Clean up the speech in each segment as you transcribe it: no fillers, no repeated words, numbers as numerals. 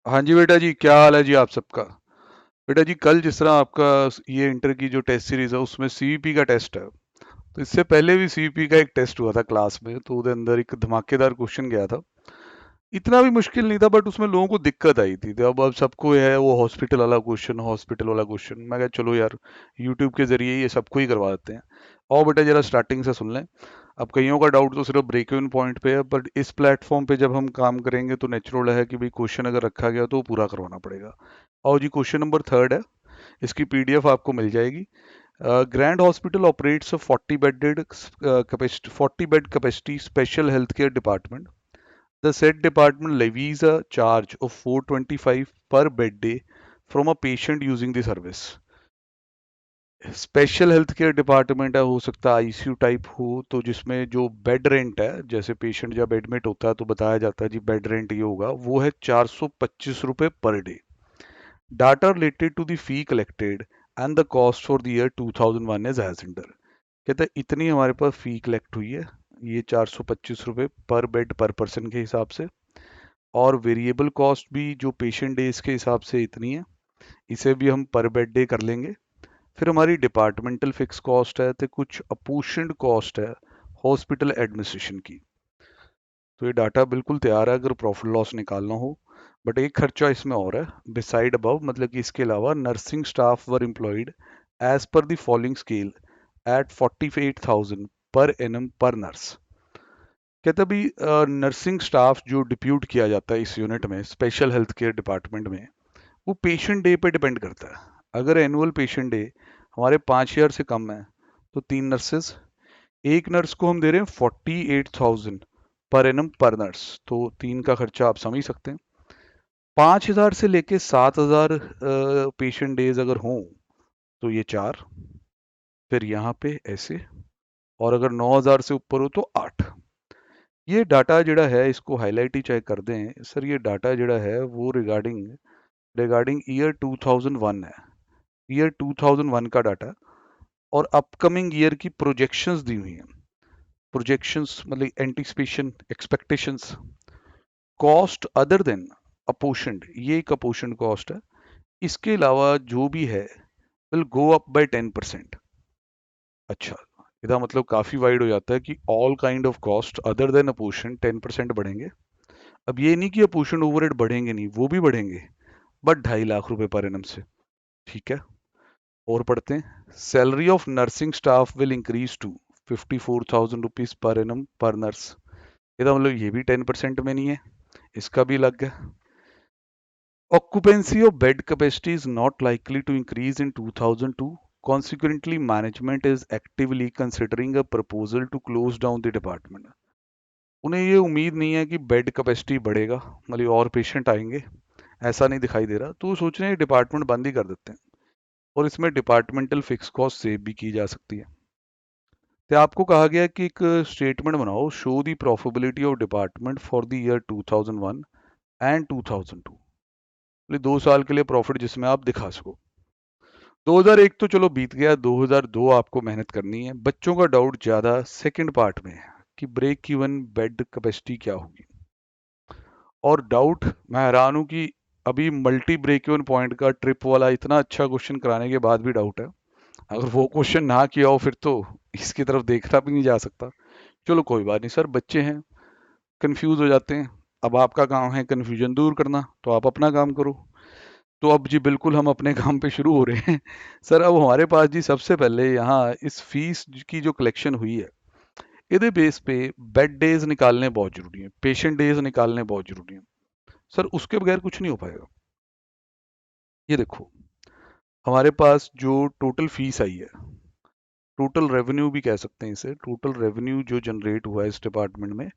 हाँ जी बेटा जी, क्या हाल है जी आप सबका। बेटा जी, कल जिस तरह आपका ये इंटर की जो टेस्ट सीरीज है उसमें सीवीपी का टेस्ट है। तो इससे पहले भी सीवीपी का एक टेस्ट हुआ था क्लास में, तो उसके अंदर एक धमाकेदार क्वेश्चन गया था। इतना भी मुश्किल नहीं था, बट उसमें लोगों को दिक्कत आई थी। तो अब सबको है वो हॉस्पिटल वाला क्वेश्चन, हॉस्पिटल वाला क्वेश्चन। मैं कहा चलो यार, यूट्यूब के जरिए ये सबको ही करवा देते हैं। और बेटा जरा स्टार्टिंग से सुन लें। अब कईयों का डाउट तो सिर्फ ब्रेक इवन पॉइंट पे है, बट इस प्लेटफॉर्म पे जब हम काम करेंगे तो नेचुरल है कि भाई क्वेश्चन अगर रखा गया तो वो पूरा करवाना पड़ेगा। और जी क्वेश्चन नंबर थर्ड है। इसकी पीडीएफ आपको मिल जाएगी। Grand hospital operates a 40 bed capacity special health care department. The said department levies a charge of 425 per bed day from a patient using the service. Special health care department है, हो सकता है ICU type हो, तो जिसमें जो bed rent है, जैसे पेशेंट जब एडमिट होता है तो बताया जाता है जी बेड रेंट ये होगा, वो है 425 रुपये per day. Data related to the fee collected and the cost for the year 2001 is as under. कहता है इतनी हमारे पास फी कलेक्ट हुई है, ये 425 रुपये पर बेड पर पर्सन के हिसाब से। और वेरिएबल कॉस्ट भी जो पेशेंट डेज के हिसाब से इतनी है, इसे भी हम पर बेड डे कर लेंगे। फिर हमारी डिपार्टमेंटल फिक्स कॉस्ट है, तो कुछ अपूर्णड कॉस्ट है हॉस्पिटल एडमिनिस्ट्रेशन की। तो ये डाटा बिल्कुल तैयार है अगर प्रॉफिट लॉस निकालना हो। बट एक खर्चा इसमें और है बिसाइड अबव, मतलब कि इसके अलावा nursing staff were employed as per the following scale at 48,000 per annum per nurse. कहते भाई नर्सिंग स्टाफ जो डिप्यूट किया जाता है इस यूनिट में, स्पेशल हेल्थ केयर डिपार्टमेंट में, वो पेशेंट डे पे डिपेंड करता है। अगर एनुअल पेशेंट डे हमारे 5,000 से कम है तो 3 नर्सेज। एक नर्स को हम दे रहे हैं 48,000 पर एनम पर नर्स, तो 3 का खर्चा आप समझ सकते हैं। 5,000 से लेके 7,000 पेशेंट डेज अगर हों तो ये 4, फिर यहाँ पे ऐसे। और अगर 9,000 से ऊपर हो तो 8। ये डाटा जड़ा है इसको हाईलाइट ही चाहे कर दें सर, ये डाटा जड़ा है वो रिगार्डिंग रिगार्डिंग ईयर 2001 है। ईयर 2001 का डाटा और अपकमिंग ईयर की प्रोजेक्शंस दी हुई हैं। प्रोजेक्शंस मतलब anticipation, expectations. Cost other than apportioned, ये एक अपोर्शंड कॉस्ट है। इसके अलावा जो भी है विल गो अप बाय 10%। अच्छा, इसका मतलब काफी वाइड हो जाता है कि all kind of cost other then apportion 10% बढ़ेंगे। अब ये नहीं कि अपोर्शन ओवरहेड बढ़ेंगे नहीं, वो भी बढ़ेंगे, बट 2.5 लाख रुपए पर एनम से। ठीक है, और पढ़ते हैं। Salary of nursing staff will increase to 54,000 rupees per annum per nurse. इसका मतलब ये भी 10% में नहीं है, इसका भी अलग है। Occupancy of bed capacity is not likely to increase in 2002. Consequently, management is actively considering a proposal to close down the department. उन्हें ये उम्मीद नहीं है कि बेड कैपेसिटी बढ़ेगा, मतलब और पेशेंट आएंगे, ऐसा नहीं दिखाई दे रहा, तो वो सोच रहे हैं डिपार्टमेंट बंद ही कर देते हैं। और इसमें डिपार्टमेंटल फिक्स कॉस्ट सेव भी की जा सकती है। तो आपको कहा गया कि एक स्टेटमेंट बनाओ, show the profitability of department for the year 2001 and 2002। मतलब 2 साल के लिए प्रॉफिट जिसमें आप दिखा सको। 2001 तो चलो बीत गया, 2002 आपको मेहनत करनी है। बच्चों का डाउट ज्यादा सेकंड पार्ट में है कि ब्रेक इवन बेड कैपेसिटी क्या होगी। और डाउट, मैं हैरान हूं कि अभी मल्टी ब्रेक इवन पॉइंट का ट्रिप वाला इतना अच्छा क्वेश्चन कराने के बाद भी डाउट है। अगर वो क्वेश्चन ना किया हो फिर तो इसकी तरफ देखना भी नहीं जा सकता। चलो कोई बात नहीं सर, बच्चे हैं, कंफ्यूज हो जाते हैं। अब आपका काम है कंफ्यूजन दूर करना, तो आप अपना काम करो। तो अब जी बिल्कुल हम अपने काम पे शुरू हो रहे हैं। सर अब हमारे पास जी सबसे पहले यहाँ इस फीस की जो कलेक्शन हुई है, ਇਹਦੇ बेस पे बेड डेज निकालने बहुत जरूरी है, पेशेंट डेज निकालने बहुत जरूरी है। सर उसके बगैर कुछ नहीं हो पाएगा। ये देखो, हमारे पास जो टोटल फीस आई है, टोटल रेवेन्यू भी कह सकते हैं इसे, टोटल रेवेन्यू जो जनरेट हुआ है इस डिपार्टमेंट में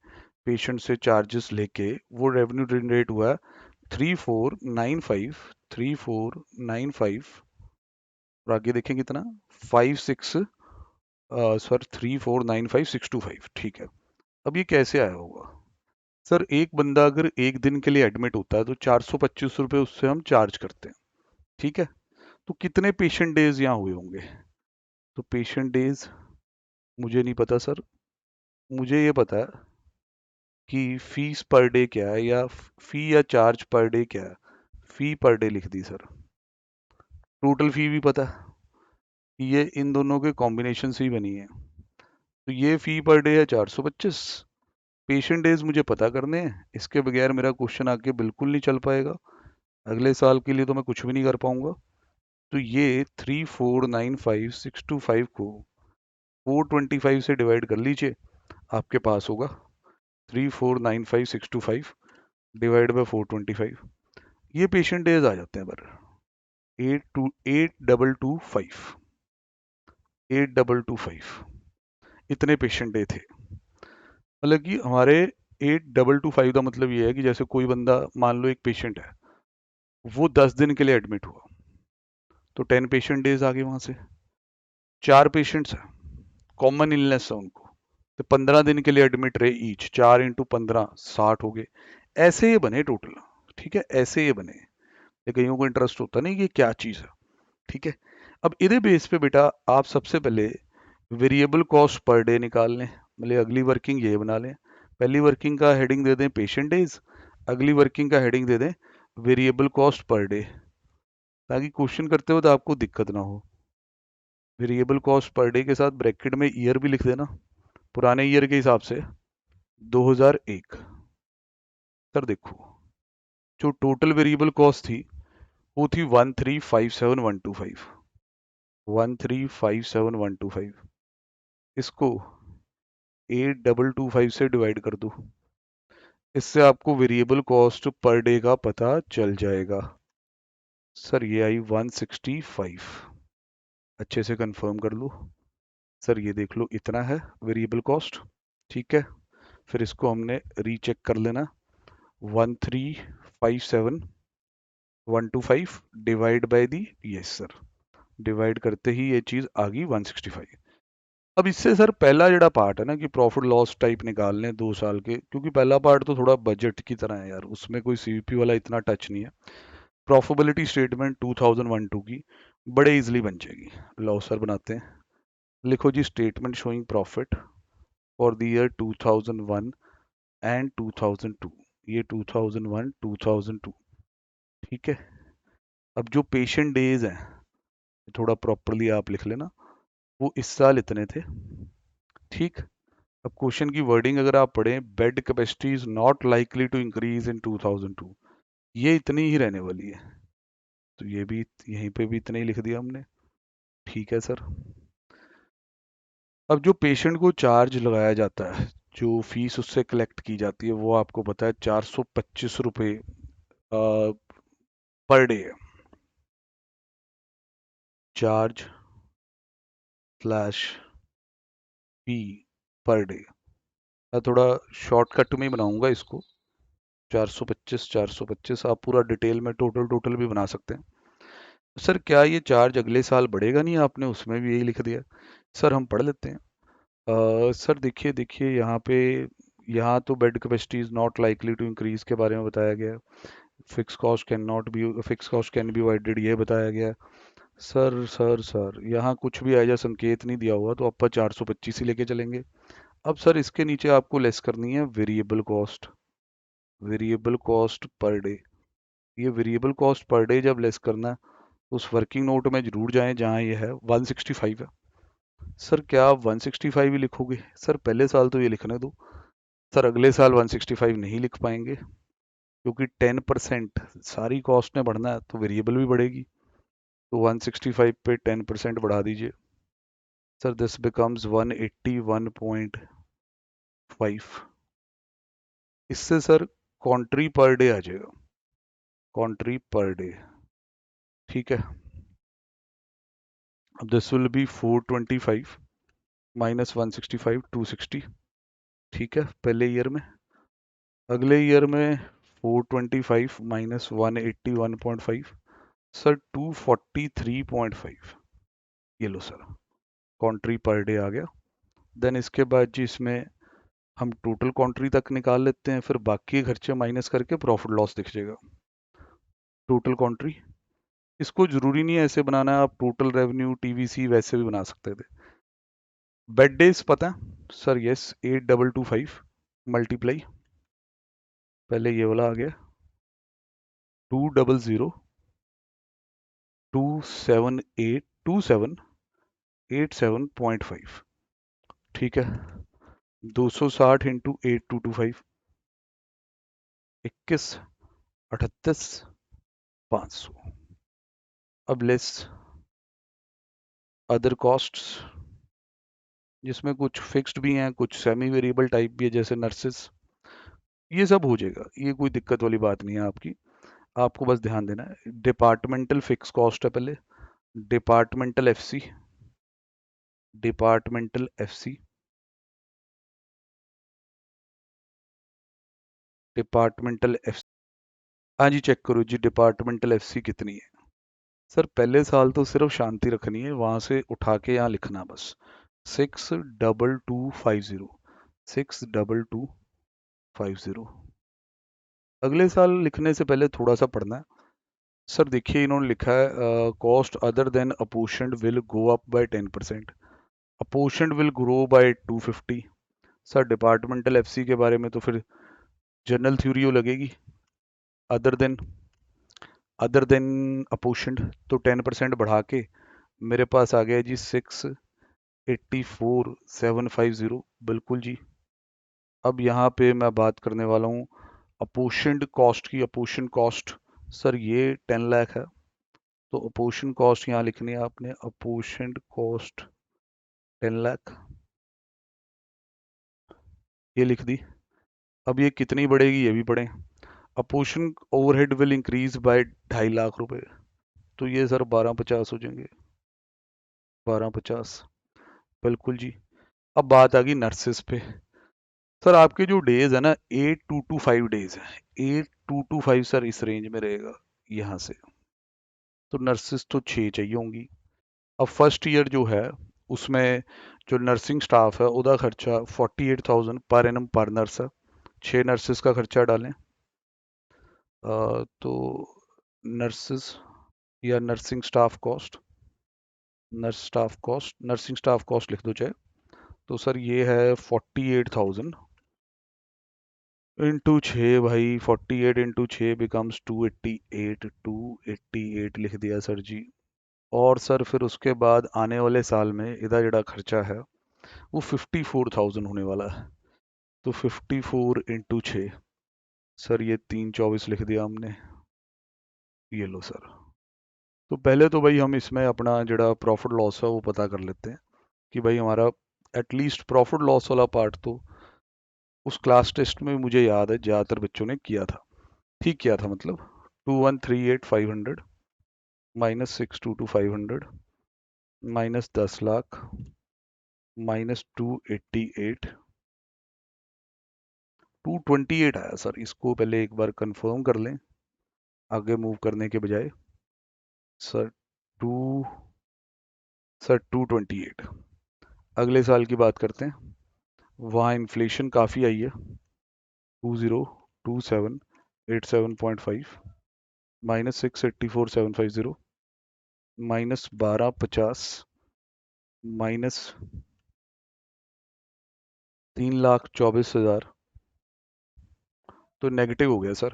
पेशेंट से चार्जेस लेके, वो रेवेन्यू जनरेट हुआ है 3495 और आगे देखें कितना, 56 सर 3495,625। ठीक है, अब ये कैसे आया होगा। सर एक बंदा अगर एक दिन के लिए एडमिट होता है तो 425 रुपये उससे हम चार्ज करते हैं। ठीक है, तो कितने पेशेंट डेज यहाँ हुए होंगे। तो पेशेंट डेज मुझे नहीं पता सर, मुझे ये पता है कि फीस पर डे क्या है, या फी या चार्ज पर डे क्या है। फी पर डे लिख दी सर। टोटल फी भी पता है, ये इन दोनों के कॉम्बिनेशन से ही बनी है। तो ये फी पर डे है 425। पेशेंट डेज मुझे पता करने हैं, इसके बगैर मेरा क्वेश्चन आगे बिल्कुल नहीं चल पाएगा। अगले साल के लिए तो मैं कुछ भी नहीं कर पाऊंगा। तो ये 3495625 को 425 से डिवाइड कर लीजिए, आपके पास होगा 3495625 डिवाइड बाय 425। ये पेशेंट डेज आ जाते हैं पर 8225 इतने पेशेंट डे थे। मतलब कि हमारे 8225 का मतलब ये है कि जैसे कोई बंदा, मान लो एक पेशेंट है, वो 10 दिन के लिए एडमिट हुआ, तो 10 पेशेंट डेज आ गए वहां से। 4 पेशेंट्स हैं, कॉमन इलनेस है उनको, तो 15 दिन के लिए एडमिट रहे ईच, 4 इंटू 15 60 हो गए। ऐसे ये बने टोटल। ठीक है, ऐसे ये बने। ये कईयों को इंटरेस्ट होता नहीं कि क्या चीज़ है। ठीक है, अब इधे बेस पे बेटा आप सबसे पहले वेरिएबल कॉस्ट पर डे निकाल लें, मतलब अगली वर्किंग ये बना लें। पहली वर्किंग का हेडिंग दे दें पेशेंट डेज, अगली वर्किंग का हेडिंग दे दें वेरिएबल कॉस्ट पर डे, ताकि क्वेश्चन करते हो तो आपको दिक्कत ना हो। वेरिएबल कॉस्ट पर डे के साथ ब्रैकेट में ईयर भी लिख देना, पुराने ईयर के हिसाब से 2001। सर देखो, जो टोटल वेरिएबल कॉस्ट थी वो थी 1357125, 1357125। इसको 8225 से डिवाइड कर दो, इससे आपको वेरिएबल कॉस्ट पर डे का पता चल जाएगा। सर ये आई 165। अच्छे से कंफर्म कर लो। सर ये देख लो इतना है वेरिएबल कॉस्ट। ठीक है, फिर इसको हमने रीचेक कर लेना, 1357125 divide by the, yes sir, divide करते ही ये चीज आ गई 165। अब इससे सर पहला जड़ा पार्ट है ना कि प्रॉफिट लॉस टाइप निकाल लें 2 साल के, क्योंकि पहला पार्ट तो थोड़ा बजट की तरह है यार, उसमें कोई सीवीपी वाला इतना टच नहीं है। प्रॉफिटेबिलिटी स्टेटमेंट 2001-2 की बड़े इजीली बन जाएगी। लो सर बनाते हैं, लिखो जी statement showing profit for the year 2001 and 2002। ये 2001 2002। ठीक है, अब जो पेशेंट डेज हैं थोड़ा प्रॉपरली आप लिख लेना, वो इस साल इतने थे। ठीक, अब क्वेश्चन की वर्डिंग अगर आप पढ़ें, bed capacity is not likely to increase in 2002, ये इतनी ही रहने वाली है, तो ये भी यहीं पे भी इतना ही लिख दिया हमने। ठीक है सर, अब जो पेशेंट को चार्ज लगाया जाता है, जो फीस उससे कलेक्ट की जाती है, वो आपको पता है 425 रुपये पर डे है। चार्ज स्लैश फी पर डे, मैं थोड़ा शॉर्टकट में ही बनाऊंगा इसको, 425 आप पूरा डिटेल में टोटल टोटल भी बना सकते हैं। सर क्या ये चार्ज अगले साल बढ़ेगा नहीं, आपने उसमें भी यही लिख दिया। सर हम पढ़ लेते हैं। सर देखिए देखिए यहाँ पे, यहाँ तो bed capacity is not likely to increase के बारे में बताया गया है, fix cost can be avoided ये बताया गया है। सर यहाँ कुछ भी ऐसा संकेत नहीं दिया हुआ, तो अपन 425 ही लेके चलेंगे। अब सर इसके नीचे आपको लेस करनी है variable cost, variable cost per day. ये वेरिएबल कॉस्ट पर डे जब लेस करना है, उस वर्किंग नोट में जरूर जाएं जहां ये है 165 है। सर क्या आप 165 ही लिखोगे? सर पहले साल तो ये लिखने दो। सर अगले साल 165 नहीं लिख पाएंगे, क्योंकि 10% सारी कॉस्ट ने बढ़ना है तो वेरिएबल भी बढ़ेगी, तो 165 पे 10% बढ़ा दीजिए। Sir this becomes 181.5। इससे सर कॉन्ट्री पर डे आ जाएगा, कॉन्ट्री पर डे। ठीक है, अब दिस विल बी 425 माइनस 165 260। ठीक है, पहले ईयर में। अगले ईयर में 425 माइनस 181.5, सर 243.5। ये लो सर, कॉन्ट्री पर डे आ गया। देन इसके बाद जी इसमें हम टोटल कॉन्ट्री तक निकाल लेते हैं, फिर बाकी खर्चे माइनस करके प्रॉफिट लॉस दिख जाएगा। टोटल कॉन्ट्री, इसको जरूरी नहीं है ऐसे बनाना है, आप टोटल रेवेन्यू टीवीसी वैसे भी बना सकते थे। बेड डेज पता है सर, यस 8225 मल्टीप्लाई, पहले ये वाला आ गया 200,278,27,87.5। ठीक है, 260 × 8225, 21, 38, 500। अब लेस अदर कॉस्ट्स, जिसमें कुछ फिक्स्ड भी हैं, कुछ सेमी वेरिएबल टाइप भी है, जैसे नर्सेस। ये सब हो जाएगा, ये कोई दिक्कत वाली बात नहीं है आपकी। आपको बस ध्यान देना है, डिपार्टमेंटल फिक्स कॉस्ट है पहले, departmental FC, departmental FC, departmental F हाँ जी, चेक करो जी डिपार्टमेंटल एफसी कितनी है। सर पहले साल तो सिर्फ शांति रखनी है, वहां से उठा के यहाँ लिखना बस, 62250, 62250। अगले साल लिखने से पहले थोड़ा सा पढ़ना है। सर देखिए इन्होंने लिखा है cost other than apportioned will go up by 10%, apportioned will grow by 250। Sir departmental FC के बारे में तो फिर जनरल थ्योरी लगेगी, अदर देन अपोर्शंड, तो 10% बढ़ा के मेरे पास आ गया जी 684,750, बिल्कुल जी। अब यहाँ पे मैं बात करने वाला हूँ अपोर्शंड कॉस्ट की। अपोर्शन कॉस्ट सर ये 10 लाख है, तो अपोर्शन कॉस्ट यहाँ लिखनी है आपने, अपोर्शन कॉस्ट 10 लाख, ये लिख दी। अब ये कितनी बढ़ेगी ये भी पढ़े, apportion overhead will increase by 2.5 lakh रुपए, तो ये सर 1250 हो जाएंगे, 1250, बिल्कुल जी। अब बात आ गई नर्सेस पे। सर आपके जो डेज है ना, 8225 डेज है, 8225 सर इस रेंज में रहेगा यहाँ से, तो नर्सेस तो 6 चाहिए होंगी। अब फर्स्ट ईयर जो है उसमें जो नर्सिंग स्टाफ है उसका खर्चा 48,000 पर एनम पर नर्स है, 6 नर्सेस का खर्चा डालें। तो नर्सेस या nursing staff cost, nursing staff cost लिख दो चाहे, तो सर ये है 48,000 इंटू 6 भाई, 48 × 6 बिकम्स 288 लिख दिया सर जी। और सर फिर उसके बाद आने वाले साल में इधर जड़ा खर्चा है वो 54,000 होने वाला है, तो 54 × 6, सर ये 324 लिख दिया हमने, ये लो सर। तो पहले तो भाई हम इसमें अपना जड़ा प्रॉफिट लॉस है वो पता कर लेते हैं कि भाई हमारा एटलीस्ट प्रॉफिट लॉस वाला पार्ट तो उस क्लास टेस्ट में मुझे याद है ज़्यादातर बच्चों ने किया था, ठीक किया था मतलब। 2138,500 माइनस 622,500 माइनस 10 लाख माइनस 228 आया सर। इसको पहले एक बार कंफर्म कर लें आगे मूव करने के बजाय। Sir to sir 228। अगले साल की बात करते हैं, वहाँ इन्फ्लेशन काफ़ी आई है, 202787.5 माइनस 684,750 माइनस 1250 माइनस 3,24,000, तो नेगेटिव हो गया सर।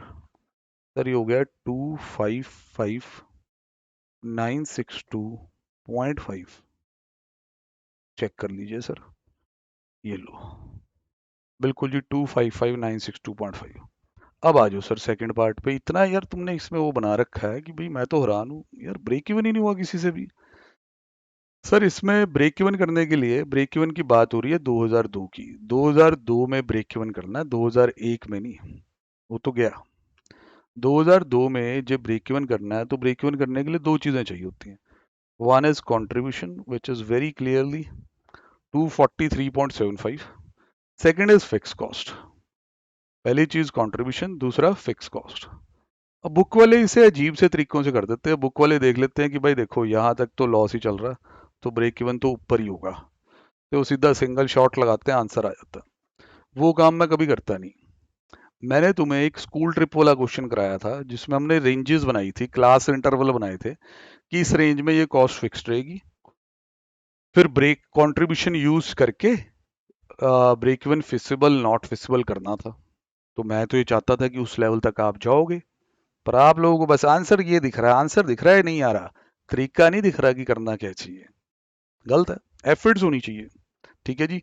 सर ये हो गया 255,962.5, चेक कर लीजिए सर, ये लो, बिल्कुल जी 255,962.5। अब आ जाओ सर सेकंड पार्ट पे। इतना यार तुमने इसमें वो बना रखा है कि भाई मैं तो हैरान हूँ यार, ब्रेक इवन ही नहीं हुआ किसी से भी। सर इसमें ब्रेक इवन करने के लिए, ब्रेक इवन की बात हो रही है 2002 की, 2002 में ब्रेक इवन करना है, 2001 में नहीं, वो तो गया। 2002 में जब ब्रेक इवन करना है तो ब्रेक इवन करने के लिए दो चीज़ें चाहिए होती हैं। One is contribution which is very clearly 243.75, second is fix cost. पहली चीज़ कंट्रीब्यूशन, दूसरा फिक्स कॉस्ट। अब बुक वाले इसे अजीब से तरीकों से कर देते हैं। बुक वाले देख लेते हैं कि भाई देखो यहाँ तक तो लॉस ही चल रहा है, तो ब्रेक इवन तो ऊपर ही होगा, तो सीधा सिंगल शॉट लगाते हैं, आंसर आ जाता है। वो काम मैं कभी करता नहीं। मैंने तुम्हें एक स्कूल ट्रिप वाला क्वेश्चन कराया था जिसमें हमने रेंजेस बनाई थी, क्लास इंटरवल बनाए थे कि इस रेंज में ये कॉस्ट फिक्स्ड रहेगी, फिर ब्रेक कंट्रीब्यूशन यूज करके break even feasible not feasible करना था। तो मैं तो ये चाहता था कि उस लेवल तक आप जाओगे, पर आप लोगों को बस आंसर ये दिख रहा है, आंसर दिख रहा है नहीं आ रहा, तरीका नहीं दिख रहा कि करना क्या चाहिए। गलत है, एफर्ट्स होनी चाहिए। ठीक है जी,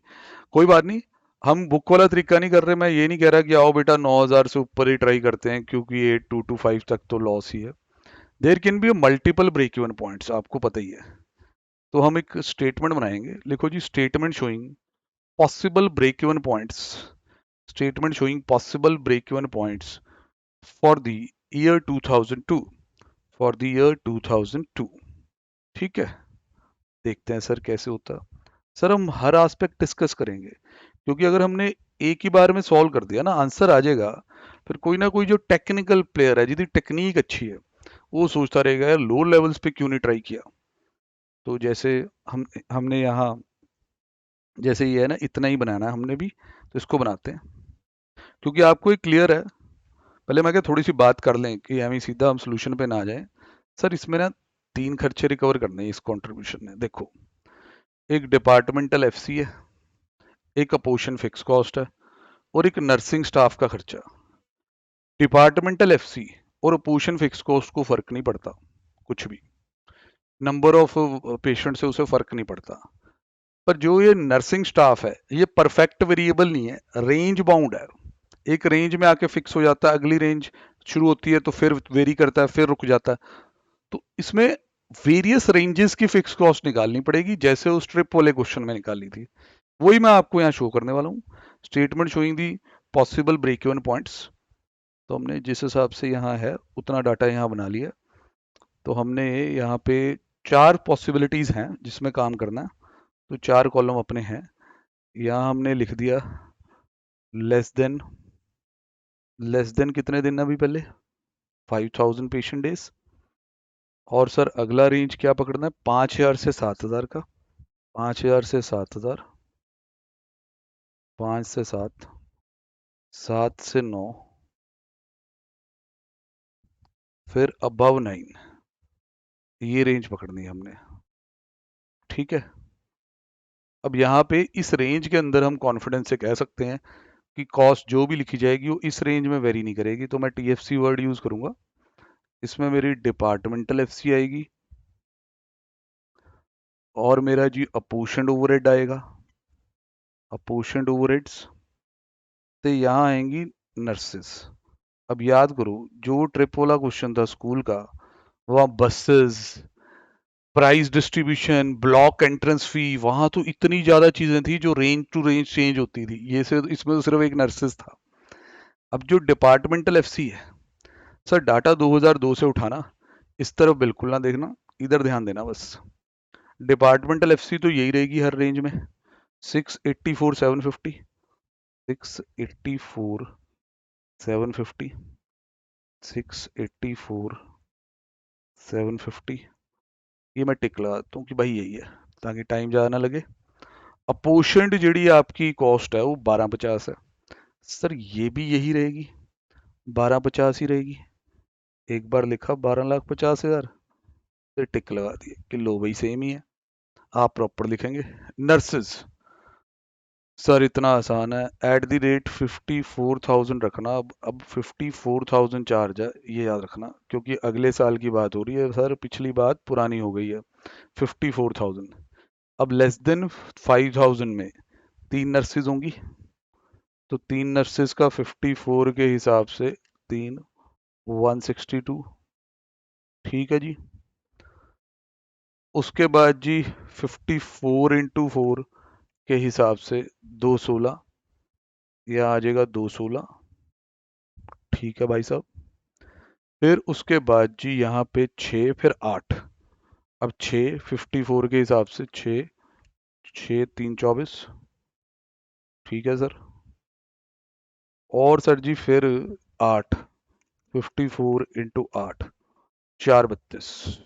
कोई बात नहीं, हम बुक वाला तरीका नहीं कर रहे। मैं ये नहीं कह रहा कि आओ बेटा 9,000 से ऊपर ही ट्राई करते हैं, क्योंकि 8,225 तक तो लॉस ही है। There can be multiple break even points, आपको पता ही है। तो हम एक स्टेटमेंट बनाएंगे, लिखो जी, statement showing possible break even points, statement showing possible break even points for the year 2002, for the year 2002। ठीक है, देखते हैं सर कैसे होता है। सर हम हर एस्पेक्ट डिस्कस करेंगे, क्योंकि अगर हमने एक ही बार में सॉल्व कर दिया ना, आंसर आ जाएगा। फिर कोई ना कोई जो टेक्निकल प्लेयर है, जिसकी टेक्निक अच्छी है, वो सोचता रहेगा यार लो लेवल्स पे क्यों नहीं ट्राई किया। तो जैसे हम हमने यहाँ, जैसे ये है ना, इतना ही बनाना है हमने भी, तो इसको बनाते हैं, क्योंकि आपको एक क्लियर है। पहले मैं क्या थोड़ी सी बात कर लें कि हमें सीधा हम सोल्यूशन पे ना आ जाए। सर इसमें ना तीन खर्चे रिकवर करने हैं इस कंट्रीब्यूशन में। देखो, एक डिपार्टमेंटल एफसी है, एक अपोर्शन फिक्स कॉस्ट है, और एक नर्सिंग स्टाफ का खर्चा। डिपार्टमेंटल एफसी और अपोर्शन फिक्स कॉस्ट को फर्क नहीं पड़ता कुछ भी, नंबर ऑफ पेशेंट से उसे फर्क नहीं पड़ता। पर जो ये नर्सिंग स्टाफ है, ये परफेक्ट वेरिएबल नहीं है, रेंज बाउंड है। एक रेंज में आके फिक्स हो जाता है, अगली रेंज शुरू होती है तो फिर वेरी करता है, फिर रुक जाता है। तो इसमें वेरियस रेंजेस की फिक्स कॉस्ट निकालनी पड़ेगी, जैसे उस ट्रिप वाले क्वेश्चन में निकाली थी। वही मैं आपको यहाँ शो करने वाला हूँ, statement showing the possible break even points. तो हमने जिस हिसाब से यहाँ है उतना डाटा यहाँ बना लिया। तो हमने यहाँ पे चार पॉसिबिलिटीज हैं जिसमें काम करना है, तो चार कॉलम अपने हैं। यहाँ हमने लिख दिया लेस देन कितने दिन अभी पहले, 5,000 पेशेंट डेज। और सर अगला रेंज क्या पकड़ना है, 5,000 से 7,000 का, 5,000 से 7,000, 5 से 7, 7 से 9, फिर अबव 9, ये रेंज पकड़नी है हमने। ठीक है, अब यहाँ पे इस रेंज के अंदर हम कॉन्फिडेंस से कह सकते हैं कि कॉस्ट जो भी लिखी जाएगी वो इस रेंज में वेरी नहीं करेगी। तो मैं टीएफसी वर्ड यूज करूंगा, इसमें मेरी डिपार्टमेंटल एफसी आएगी, और मेरा जी अपोर्शन्ड ओवरहेड आएगा, अपोर्शन्ड ओवरहेड्स से यहाँ आएंगी नर्सेस। अब याद करो, जो ट्रिप वाला क्वेश्चन था स्कूल का, वहाँ buses, price distribution, block entrance fee, वहां तो इतनी ज्यादा चीजें थी जो रेंज टू रेंज चेंज होती थी। ये से इसमें तो सिर्फ एक नर्सेस था। अब जो डिपार्टमेंटल एफसी है, सर डाटा 2002 से उठाना, इस तरफ बिल्कुल ना देखना, इधर ध्यान देना बस। डिपार्टमेंटल एफसी तो यही रहेगी हर रेंज में, 684,750, 684,750, 684,750, ये मैं टिक लगाता हूँ कि भाई यही है, ताकि टाइम ज़्यादा ना लगे। अपोर्शन्ड जी आपकी कॉस्ट है वो 1250 है। सर ये भी यही रहेगी, 1250 ही रहेगी। एक बार लिखा 12,50,000, फिर टिक लगा दिए कि लो भाई सेम ही है। आप प्रॉपर लिखेंगे। नर्सेज, सर इतना आसान है, एट द रेट 54,000 रखना। अब 54,000 चार्ज है, ये याद रखना, क्योंकि अगले साल की बात हो रही है सर, पिछली बात पुरानी हो गई है। 54,000, अब लेस देन 5,000 में तीन नर्सेज होंगी, तो तीन नर्सेज का 54 के हिसाब से तीन, 162। ठीक है जी, उसके बाद जी 54 × 4 के हिसाब से 216, यह आ जाएगा 216। ठीक है भाई साहब, फिर उसके बाद जी यहाँ पे 6, फिर 8। अब 6 54 के हिसाब से 6, 6 3 24। ठीक है सर, और सर जी फिर 8, 54 × 8, 432।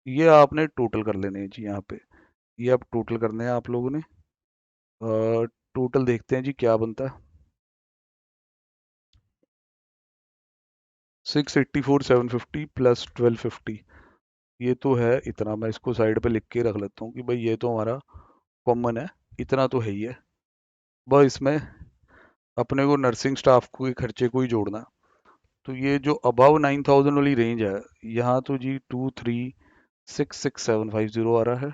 ये आपने टोटल कर लेने हैं जी यहाँ पे, ये अब टोटल करने हैं आप लोगों ने। टोटल देखते हैं जी क्या बनता है, 684,750 प्लस 1250, ये तो है इतना। मैं इसको साइड पे लिख के रख लेता हूँ कि भाई ये तो हमारा कॉमन है, इतना तो है ही है। बस इसमें अपने को नर्सिंग स्टाफ के खर्चे को ही जोड़ना है। तो ये जो अबव 9000 वाली रेंज है, यहाँ तो जी 2366750 आ रहा है।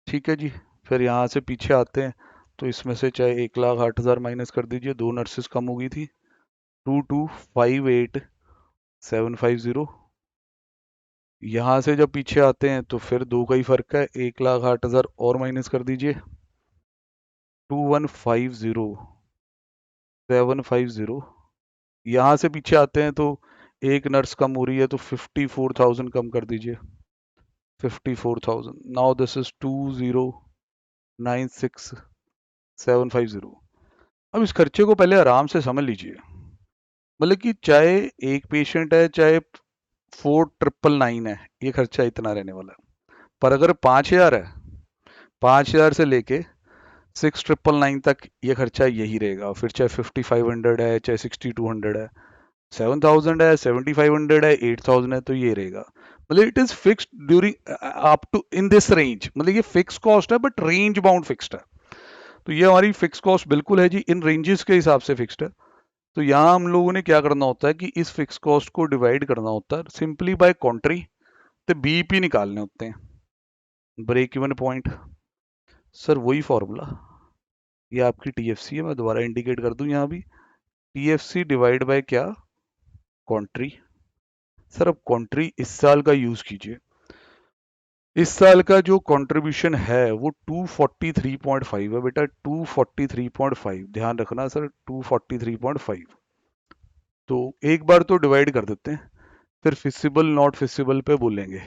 ठीक है जी। फिर यहाँ से पीछे आते हैं, तो इसमें से चाहे 1,08,000 माइनस कर दीजिए, 2 नर्सेस कम हो गई थी, 2258750। यहाँ से जब पीछे आते हैं तो फिर दो का ही फर्क है, 1,08,000 और माइनस कर दीजिए, 2150750। यहाँ से पीछे आते हैं तो एक नर्स कम हो रही है, तो 54,000 कम कर दीजिए, 54,000। Now this is 2096750। अब इस खर्चे को पहले आराम से समझ लीजिए। मतलब कि चाहे एक पेशेंट है, चाहे 4,999 है, ये खर्चा इतना रहने वाला है। पर अगर 5,000 है, 5,000 से लेके 6,999 तक ये खर्चा यही रहेगा। फिर चाहे 5,500 है, चाहे 6,200 है, 7,000 है, 7,500 है, 8,000 है, तो ये रहेगा। मतलब it is fixed during up to in this range. मतलब ये फिक्स कॉस्ट है, बट रेंज बाउंड फिक्स्ड है। तो ये हमारी फिक्स कॉस्ट बिल्कुल है जी, इन रेंजेस के हिसाब से फिक्स्ड है। तो यहाँ हम लोगों ने क्या करना होता है कि इस फिक्स कॉस्ट को डिवाइड करना होता है सिंपली बाय कंट्री, तो बीईपी निकालने होते हैं, ब्रेक इवन पॉइंट। सर वही फॉर्मूला, ये आपकी टीएफसी है, मैं दोबारा इंडिकेट कर दूं यहाँ भी, टीएफसी डिवाइड बाय क्या, कंट्री। सर अब कंट्री इस साल का यूज कीजिए। इस साल का जो कंट्रीब्यूशन है वो 243.5 है बेटा, 243.5, ध्यान रखना सर, 243.5। तो एक बार तो डिवाइड कर देते हैं, फिर फिसिबल नॉट फिसिबल पे बोलेंगे।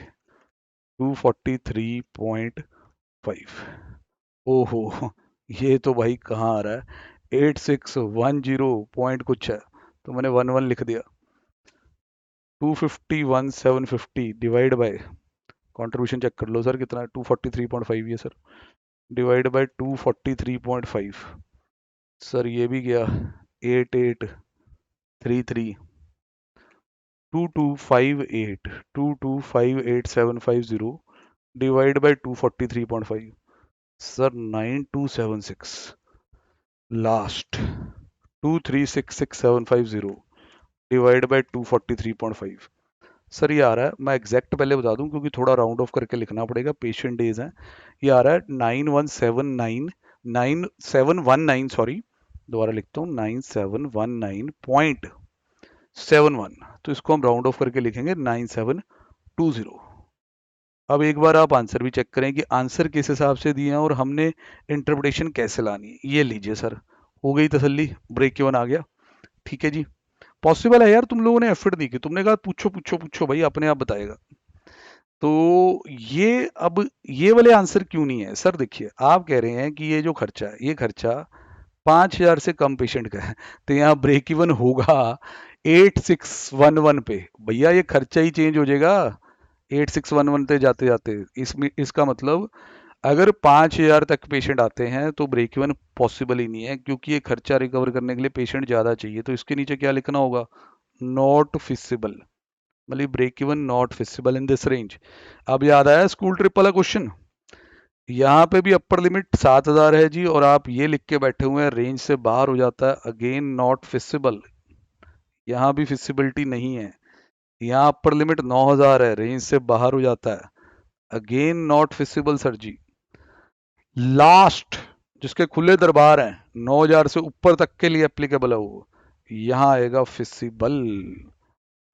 243.5, ओहो, ये तो भाई कहाँ आ रहा है, 8610 पॉइंट कुछ है, तो मैंने 11 लिख दिया। 251,750 डिवाइड बाय, कंट्रीब्यूशन चेक कर लो सर कितना है, 243.5 ये सर, डिवाइड बाय 243.5। सर ये भी गया 8833, 2258 divide by 243.5। Sir 9276, last 2366750 divide by 243.5। Sir ये आ रहा है, मैं एग्जैक्ट पहले बता दूं क्योंकि थोड़ा राउंड ऑफ करके लिखना पड़ेगा, पेशेंट डेज हैं। ये आ रहा है 9719, सॉरी दोबारा लिखता हूँ, 9719.71। तो इसको हम राउंड ऑफ करके लिखेंगे 9720। अब एक बार आप आंसर भी चेक करें कि आंसर किस हिसाब से दिए हैं और हमने इंटरप्रिटेशन कैसे लानी है। ये लीजिए सर, हो गई तसल्ली, ब्रेक इवन आ गया। ठीक है जी, पॉसिबल है यार, तुम लोगों ने एफर्ट दी कि तुमने कहा पूछो पूछो पूछो भाई, अपने आप बताएगा। तो ये अब ये वाले आंसर क्यों नहीं है सर? देखिए आप कह रहे हैं कि ये जो खर्चा है, ये खर्चा 5,000 से कम पेशेंट का है, तो यहाँ ब्रेक इवन होगा 8611 पे। भैया ये खर्चा ही चेंज हो जाएगा 8611 पे जाते जाते। इसमें इसका मतलब अगर 5,000 तक पेशेंट आते हैं तो ब्रेक इवन पॉसिबल ही नहीं है, क्योंकि ये खर्चा रिकवर करने के लिए पेशेंट ज़्यादा चाहिए। तो इसके नीचे क्या लिखना होगा, नॉट फिसिबल, मतलब break even not feasible in this range. अब याद आया स्कूल ट्रिप वाला क्वेश्चन, यहाँ पे भी अपर लिमिट 7,000 है जी, और आप ये लिख के बैठे हुए हैं रेंज से बाहर हो जाता है, अगेन नॉट फिसिबल, यहाँ भी फिसिबिलिटी नहीं है। यहाँ अपर लिमिट 9,000 है, रेंज से बाहर हो जाता है, again not feasible sir ji. Last जिसके खुले दरबार हैं 9,000 से ऊपर तक के लिए एप्लीकेबल है वो, यहाँ आएगा फिसिबल।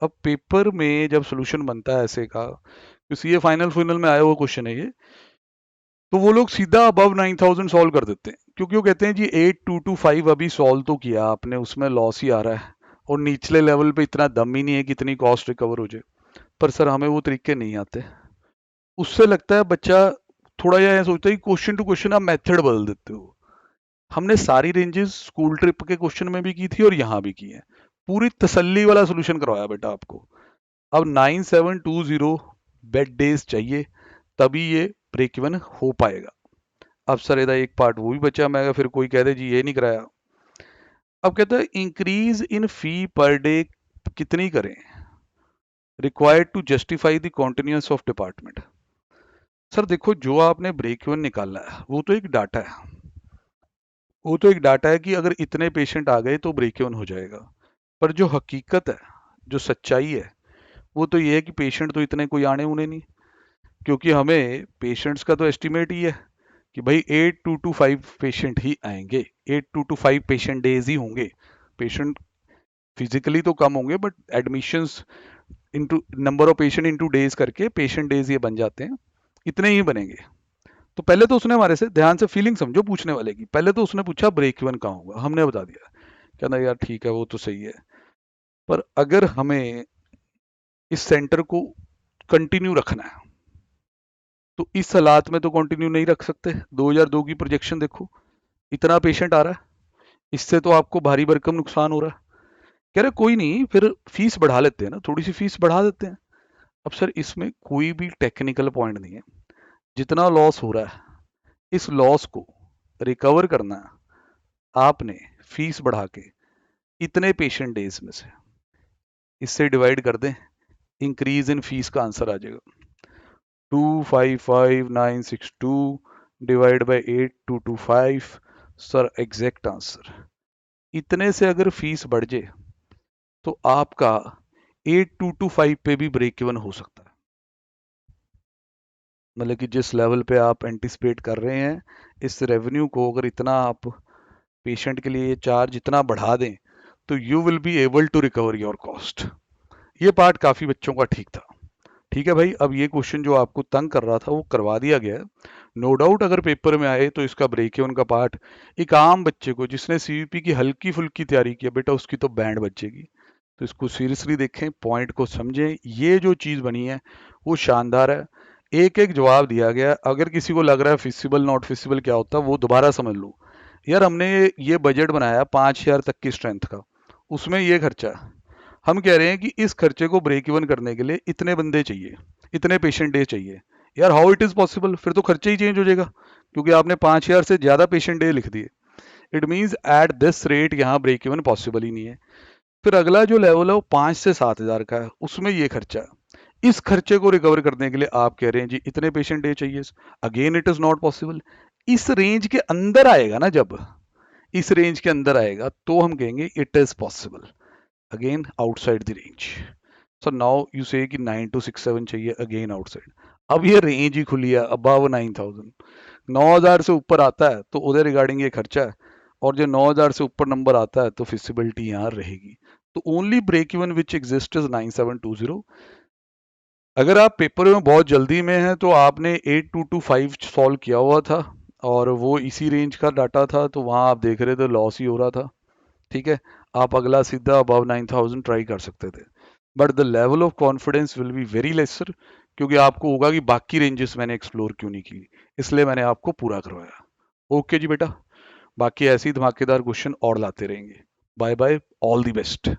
अब पेपर में जब सोल्यूशन बनता है ऐसे का, क्योंकि ये फाइनल फाइनल में आया हुआ क्वेश्चन है ये, तो वो लोग सीधा अबव 9,000 सॉल्व कर देते हैं, क्योंकि वो कहते हैं जी 8,225 अभी सॉल्व तो किया आपने, उसमें लॉस ही आ रहा है, और निचले लेवल पे इतना दम ही नहीं है कि इतनी कॉस्ट रिकवर हो जाए। पर सर हमें वो तरीके नहीं आते, उससे लगता है बच्चा थोड़ा यह सोचता है कि क्वेश्चन टू क्वेश्चन आप मेथड बदल देते हो। हमने सारी रेंजेस स्कूल ट्रिप के क्वेश्चन में भी की थी और यहाँ भी की है, पूरी तसल्ली वाला सोल्यूशन करवाया बेटा आपको। अब 9720 बेड डेज चाहिए, तभी ये ब्रेक इवन हो पाएगा। अब सर ਇਹਦਾ एक पार्ट वो भी बचा, मैं फिर कोई कह दे जी ये नहीं कराया। अब कहते हैं इंक्रीज इन फी पर डे कितनी करें, required to justify the continuous of department. Sir देखो जो आपने ब्रेक इवन निकाला है वो तो एक डाटा है, वो तो एक डाटा है कि अगर इतने पेशेंट आ गए तो ब्रेक इवन हो जाएगा, पर जो हकीकत है जो सच्चाई है वो तो ये है कि पेशेंट तो इतने कोई आने उन्हें नहीं, क्योंकि हमें पेशेंट्स का तो एस्टिमेट ही है कि भाई 8 to 5 पेशेंट ही आएंगे, 8 to 5 पेशेंट डेज ही होंगे। पेशेंट फिजिकली तो कम होंगे but admissions into number of patient into days करके पेशेंट डेज ये बन जाते हैं, इतने ही बनेंगे। तो पहले तो उसने हमारे से ध्यान से फीलिंग समझो पूछने वाले की, पहले तो उसने पूछा ब्रेक इवन कहाँ होगा, हमने बता दिया, कहना यार ठीक है वो तो सही है, पर अगर हमें इस सेंटर को कंटिन्यू रखना है तो इस हालात में तो कंटिन्यू नहीं रख सकते। 2002 की प्रोजेक्शन देखो, इतना पेशेंट आ रहा है, इससे तो आपको भारी भरकम नुकसान हो रहा है। कह रहे कोई नहीं, फिर फीस बढ़ा लेते हैं ना, थोड़ी सी फीस बढ़ा देते हैं। अब सर इसमें कोई भी टेक्निकल पॉइंट नहीं है, जितना लॉस हो रहा है इस लॉस को रिकवर करना है आपने फीस बढ़ा के इतने पेशेंट डेज में से, इससे डिवाइड कर दें, इंक्रीज इन फीस का आंसर आ जाएगा 255962 divide by 8225। Sir exact answer, इतने से अगर फीस बढ़ जाए तो आपका 8225 पे भी ब्रेक इवन हो सकता है। मतलब कि जिस लेवल पे आप एंटिसिपेट कर रहे हैं इस रेवेन्यू को, अगर इतना आप पेशेंट के लिए चार्ज इतना बढ़ा दें तो you will be able to recover your cost. ये पार्ट काफ़ी बच्चों का ठीक था। ठीक है भाई, अब ये क्वेश्चन जो आपको तंग कर रहा था वो करवा दिया गया है। नो डाउट अगर पेपर में आए तो इसका ब्रेक है उनका पार्ट, एक आम बच्चे को जिसने सीवीपी की हल्की फुल्की तैयारी की है बेटा उसकी तो बैंड बचेगी। तो इसको सीरियसली देखें, पॉइंट को समझें, ये जो चीज़ बनी है वो शानदार है। एक एक जवाब दिया गया, अगर किसी को लग रहा है फिजिबल नॉट फिजिबल क्या होता है वो दोबारा समझ लो। यार हमने ये बजट बनाया 5,000 तक की स्ट्रेंथ का, उसमें ये खर्चा, हम कह रहे हैं कि इस खर्चे को ब्रेक इवन करने के लिए इतने बंदे चाहिए, इतने पेशेंट डे चाहिए। यार हाउ इट इज़ पॉसिबल, फिर तो खर्चा ही चेंज हो जाएगा, क्योंकि आपने 5,000 से ज़्यादा पेशेंट डे लिख दिए। It means at this rate यहाँ ब्रेक इवन पॉसिबल ही नहीं है। फिर अगला जो लेवल है वो 5 से 7 हज़ार का है, उसमें ये खर्चा है। इस खर्चे को रिकवर करने के लिए आप कह रहे हैं जी इतने पेशेंट डे चाहिए, again it is not possible. इस रेंज के अंदर आएगा ना, जब इस रेंज के अंदर आएगा तो हम कहेंगे it is possible. Again outside the range. So now you से कि 9267 चाहिए, अगेन आउटसाइड। अब ये रेंज ही खुली है अबव 9,000, 9,000 से ऊपर आता है तो उधर रिगार्डिंग ये खर्चा है, और जो 9,000 से ऊपर नंबर आता है तो फिजिबिलिटी यहाँ रहेगी। तो only break even which exist is 9720। अगर आप पेपर में बहुत जल्दी में हैं तो आपने 8225 सॉल्व किया हुआ था और वो इसी रेंज का डाटा था, तो वहाँ आप देख रहे थे लॉस ही हो रहा था। ठीक है, आप अगला सीधा अबव 9,000 ट्राई कर सकते थे, but the level of confidence will be very lesser, क्योंकि आपको होगा कि बाकी रेंजेस मैंने एक्सप्लोर क्यों नहीं की, इसलिए मैंने आपको पूरा करवाया। ओके जी बेटा, बाकी ऐसे ही धमाकेदार क्वेश्चन और लाते रहेंगे। Bye bye, all the best.